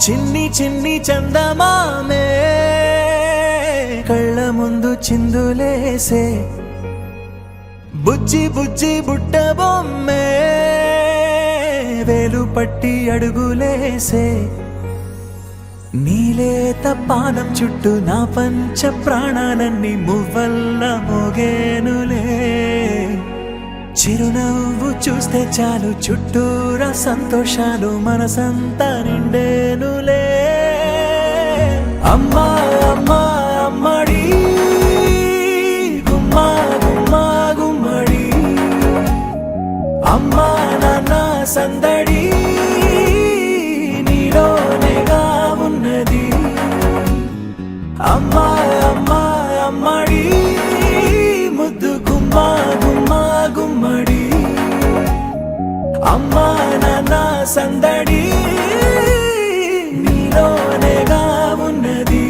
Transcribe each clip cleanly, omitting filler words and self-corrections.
చిన్ని చిన్ని చందమామే కళ్ళ ముందు చిందులేసే బుజ్జి బుజ్జి బుట్ట బొమ్మే వేలు పట్టి అడుగులేసే నీలేత పానం చుట్టూ నా పంచ ప్రాణాలన్నీ మువ్వల్ల మోగేనులే చిరునవ్వు చూస్తే చాలు చుట్టూరా సంతోషాలు మనసంతా నిండేనులే అమ్మా అమ్మా అమ్మడి గుమ్మా గుమ్మా గుమ్మడి అమ్మా నాన్న సందడి నీలోనేగా ఉన్నది అమ్మా అమ్మా అమ్మడి ముద్దు గుమ్మా గుమ్మా గుమ్మడి అమ్మా నాన్న సందడి నీలోనేగా ఉన్నది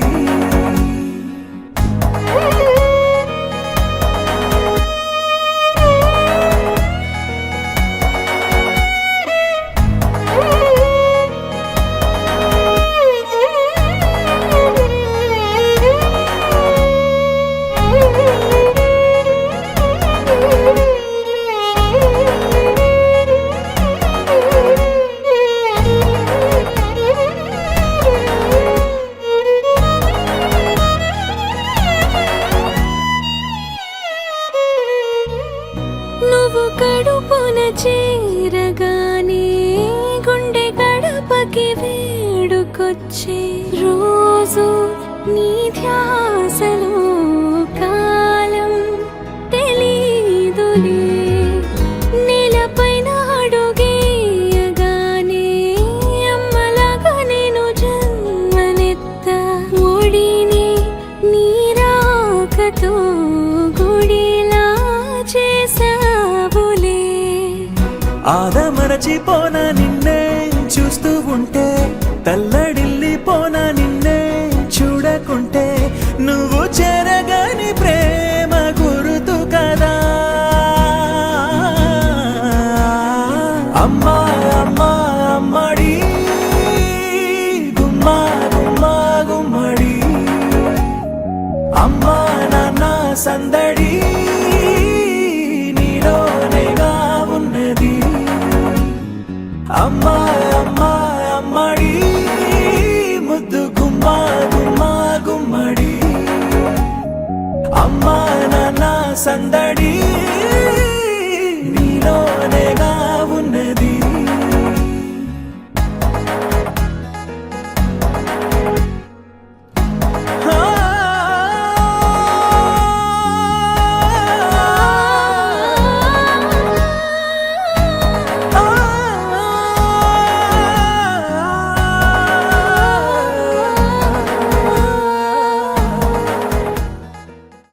నువ్వు కడుపున చేరగానే గుండె గడపకి వేడుకొచ్చే రోజు నీ ధ్యాసలో కాలం తెలీదులే నేలపైన అడుగేయగానే అమ్మలాగా నేను జన్మనెత్త ఒడిని నీ రాకతో గుడిలా చేసావులే ఆదమరచిపోన నిన్నే చూస్తూ ఉంటే తల్లడిల్లిపోన నిన్నే చూడకుంటే నువ్వు చెరగని ప్రేమ గుర్తు కదా అమ్మా అమ్మా అమ్మడి గుమ్మా గుమ్మా గుమ్మడి అమ్మా నాన్న సందడి నీలోనేగా ఉన్నది అమ్మా అమ్మా అమ్మడి ముద్దు గుమ్మా గుమ్మా గుమ్మడి అమ్మా నాన్న సందడి